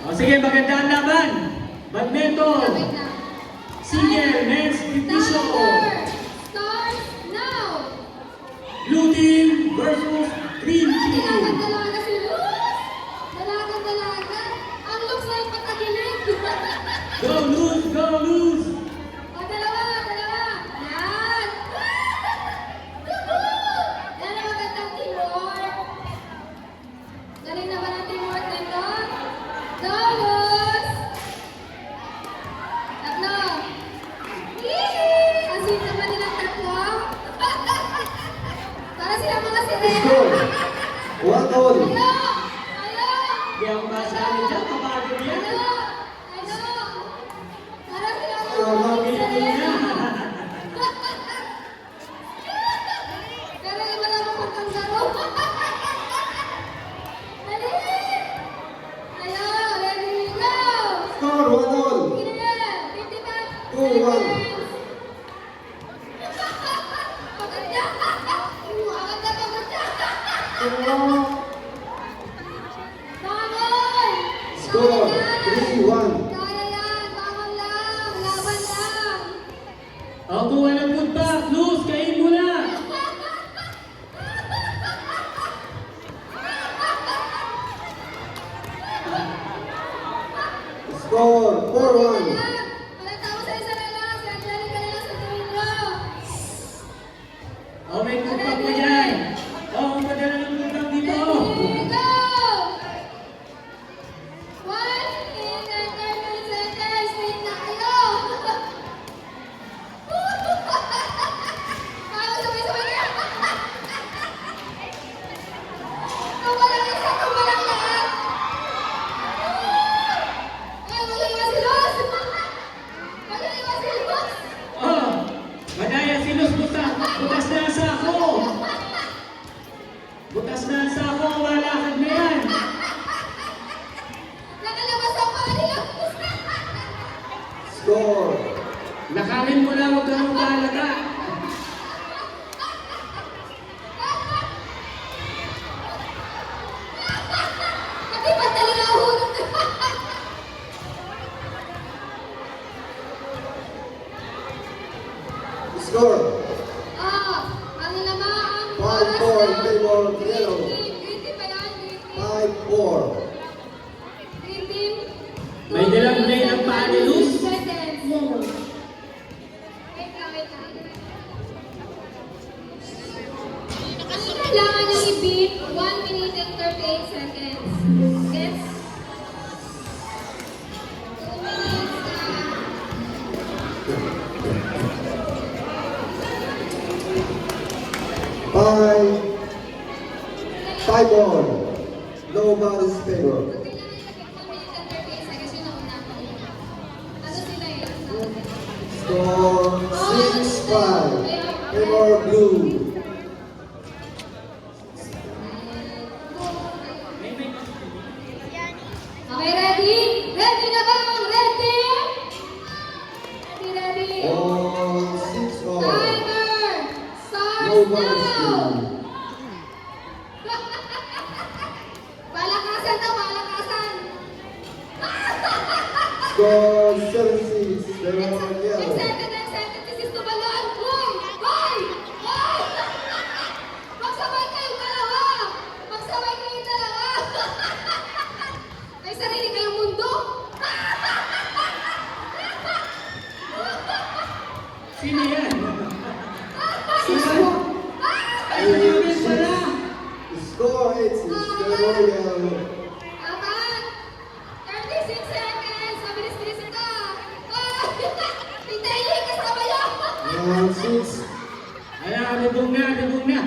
O sige, maganda ang laban. Badminton. Single men's division. Start now! Blue team versus green team. Dalaga-dalaga si Luz! Dalaga-dalaga! Ang looks na yung patagilid! Go Luz! Go Luz! O, dalawa! Dalawa! Yan! Yan ang magandang teamwork! Galing naman ang teamwork nito! Go, Luz! Tatlo! Yee! Ang sweet naman nilang tatlo! Para sila mga sirena! Score. 1 all. Ayo! Ayo! Hindi ako masali dyan. Kapagod yan. Ayo! Ayo! Para sila mga Ayaw, mami. sirena! Pero iba naman pagkanggaro! Dali! Ayo! Ready? Go! Score 1 all. Sige! 55 2-1. seconds! Maganda! Maganda, maganda! Bangon! Score Kaya yan! 3-1. Kaya yan! Bangon lang! Laban lang! O kung walang good back, Luz, kain mo na. Score 4-1. Walang tao sa isa na lang! Siyempre ka na lang sa tingin nyo! O may good back mo dyan. O kung padala ng good back dito. Ready, go! 1 minute and 30 seconds! Wait na kayo! Tama, sabay-sabay na! Tumalang isa, tumalang lahat! Ay, mag-iwas si Luz! Mag-iwas si Luz! O, madaya si Luz, butas na ang sako. Butas na ang sako, malakad na yan. Nakalabas ang paa ni Luz! Score Lakarin mo lang, huwag ka nang mahalaga. Kasi ba't talaga ahulog? Score Ang nilamaang 5-4 in favor of yellow. Green team ba yan? Green team? 5-4. Green team? May dalang play ng paa ni Luz. Seconds. Yellow. Wait lang, wait lang. Ang kailangan niyong i-beat 1 minute and 38 seconds. Gets? 2 minutes na. 5-all. Nobody's favor. Kailangan nila 1 minute and 38 seconds. Yun ang una. Ano sila yun? Score 6-5. Favor blue. Okay, ready? Ready na ba ang red team? Ready, ready? All 6-all. Timer starts Nobody's now! favor. Palakasan na, palakasan! Score 7-6. Favor yellow. Excited, this is Tubalon! Hoy! Hoy! Hoy! Magsabay kayong dalawa! Magsabay kayong dalawa! May sarili kayong mundo! Sino yan? Sino? Ay, namin pala. Score 8-6. Favor yellow. Apat! 36 seconds! Mabilis-bilis ito! Oh! Hintayin! Kasama yun! Round 6. Ala, dugong na, dugong na.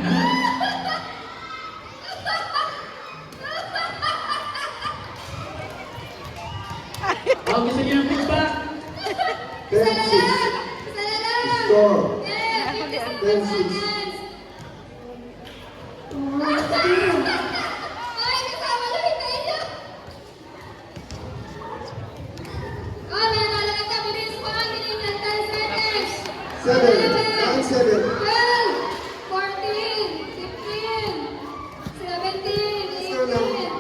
O, gusto niyo ng good back? Isa na 10-6. lang! Isa na lang! Score. Yeah, 57 10-6. seconds! Ay, kasama nyo! Hintayin nyo! Oh, may nakalagay ka! Bilis! 1 minute and 10 seconds! 7. 9-7. 12, 14, 15, 17, 18,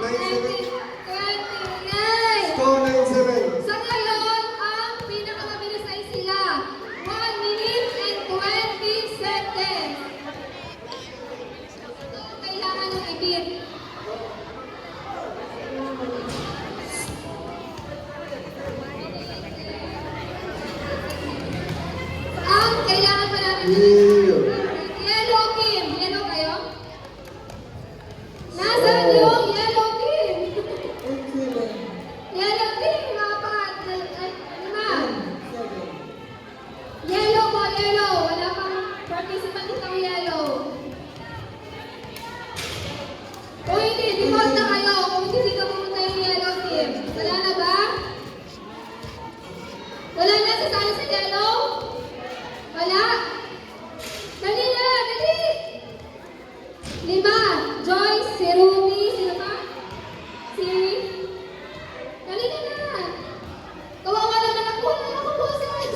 19, 20, 9. 9, 7. Sa ngayon, ang pinakamabilis ay sila. 1 minute and 20 seconds. Ito ang kailangan ng ibig. Ang kailangan pa namin Yellow. Yellow team. Yellow kayo? Nasaan yung yellow team? Yellow team, apat. Lima. Yellow po, yellow. Wala pang participant ditong yellow. Kung hindi, default na kayo. Kung hindi, dito pumunta yung yellow team. Wala na ba? Wala na sasali sa yellow? Wala? Dali na, dali! 5. Joyce, si Ruby, sino pa? Si... Dali na na! Kawawa naman ako, wala na ako boses!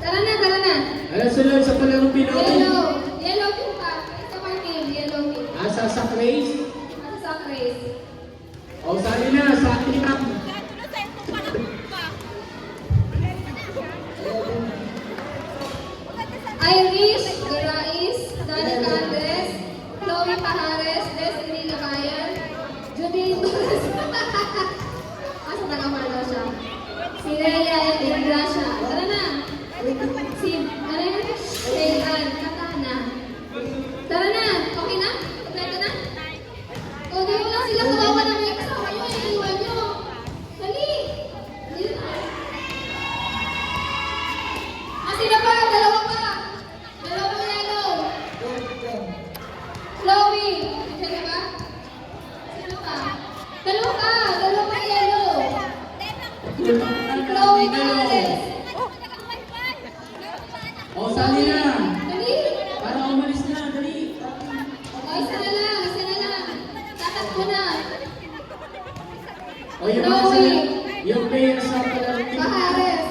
Tara na, tara na! Ano sunod sa palarong Pinoy? Yellow! Yellow team pa. Isa pa team, yellow team. Asa sa race? Ano sa race? O sali na sa ating Irish, Garais, Danica Andres, Chloe Pajares, Destiny Labayan, Judith Torres. Asa taga-Marlo siya? Si Rhea Gracia. Tara na! Si, ano yun? Shaylan, Katana. Tara na! Okay na? Kompleto na? O, di mo lang sila kawawa na may kasama nyo. Iiwan nyo. Dali! Dali na. Ah, sila pa! Dalawa pa! Dalawa pa yellow! Chloe! Nandiyan ka ba? Sino pa? Dalawa pa! Dalawa pa yellow! Chloe Morales! O sali na! Dali! Para umalis na, dali! O, isa na lang! Isa na lang! Tatakbo na! O yung mga sala, yung player sa palarong Pinoy. Pajares!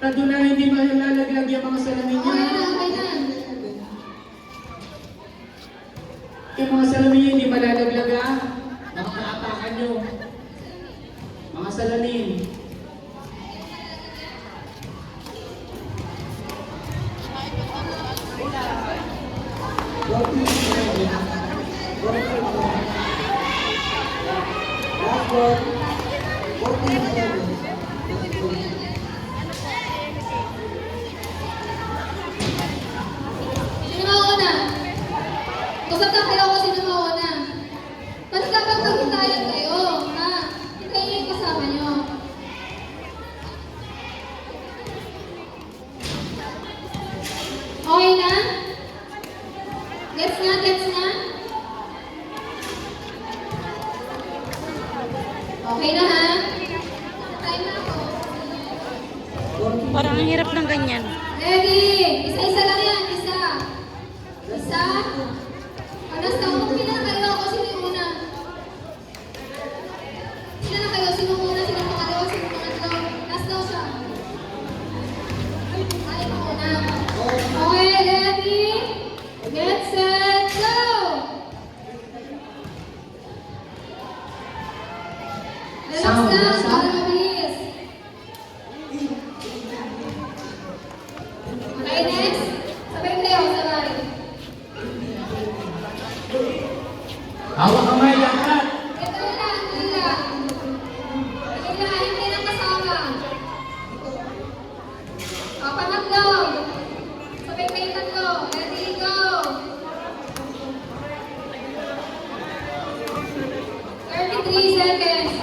Doon na hindi malalaglag yung mga salamin Okay niya. na, okay na! Yung mga salamin niya hindi malalaglag ha. Nakakaapakan nyo. Mga salamin. Last one. 14, 7. Sino mauna? Kusap na kayo kung sino mauna. Tapos dapat maghintayan kayo, ha? Hintayin yung kasama nyo. Okay na? Gets na? Gets na? Okay na, ha? Time na ako. Parang ang hirap ng ganyan. Ready? Isa-isa lang yan. Isa. Isa. Anas na ako. Pila na kayo ako. Sino yung una? Pila na kayo. Sino una? Sino pangalawa? Sino pangatlo? Last daw siya. Ay, ako una. Okay, ready? Get set, go! Relax Sound, lang. sound. Para mabilis. Okay, next. Sabay kayo, sabay. Hawak kamay, lahat. Ito lang, hila. Hila, hindi ng kasama. O, pangatlo. Sabay kayo tatlo. Ready, go. 33 seconds.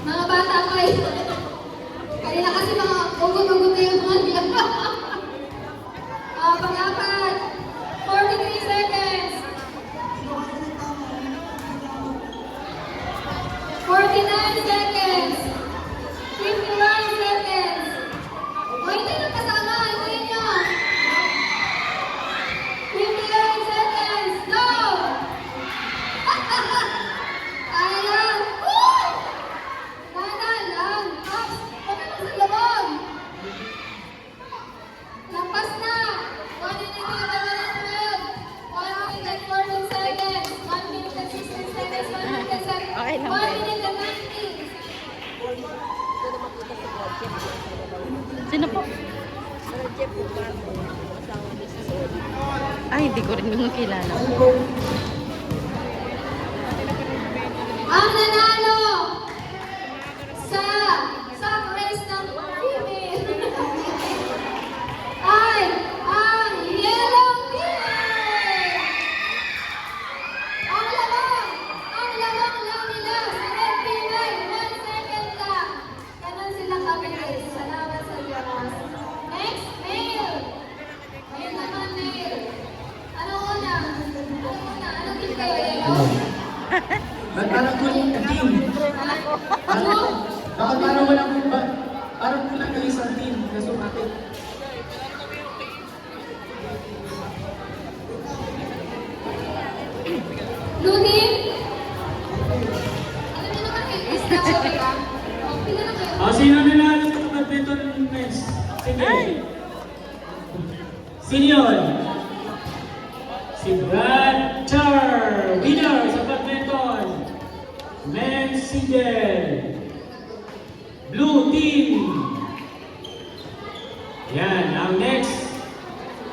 Mga bata kayo. Kanina kasi mga ugot-ugot na yung mga nila. O, pang-apat. 43 seconds. 49 seconds. 51 seconds. O, hindi lang kasama. Hintayin nyo. 58 seconds. Go! Kaya lang. Uy! Dahan-dahan lang. Ups! Huwag ka sa loob. Lampas na. 1 minute and 11 seconds. 1 minute and 14 seconds. 1 minute and 16 seconds. Sino po? Ay, hindi ko rin yung kilala. Ang nanalo sa race ng female ay ang yellow team! Ang lamang lang nila sa red team ay 1 second lang. Ganun sila kabilis. Salamat sa Diyos. Next, male. Ngayon naman, male. Ano una? Anong team kayo? Yellow? Ba't parang kulang ang team? Ano? Bakit parang walang parang kulang ng isang team na sumapit? Blue team? Alam niyo naman kayo, is na siya, diba? O, pila na kayo. Sino nanalo sa badminton men's? Sige. Sino yun? Si Brad Char, winner sa badminton men's single. Blue team. Yan, ang next.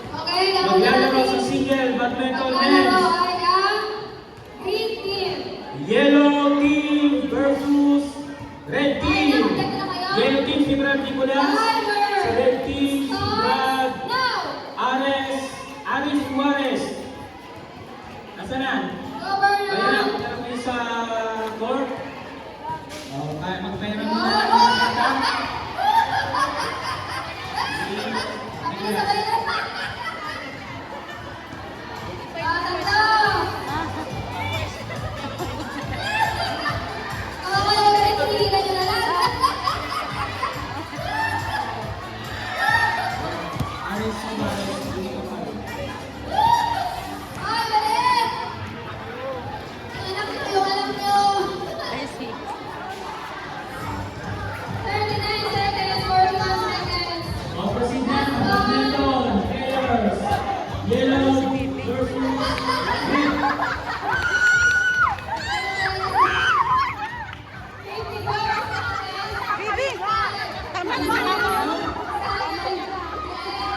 Okay, Maglalaro sa single badminton men's. Maglalaro ay ang green team. Yellow team versus red team. Ay, nakaganda na kayo? Yellow team si Brad Nicolas. Timer! Sa red team si Brad Starts now! Aris Juarez. Nasaan na? Go, Bernard! Ayan na, punta na kayo sa court. Kaya magpahirap Go! muna. Ang bilis sabay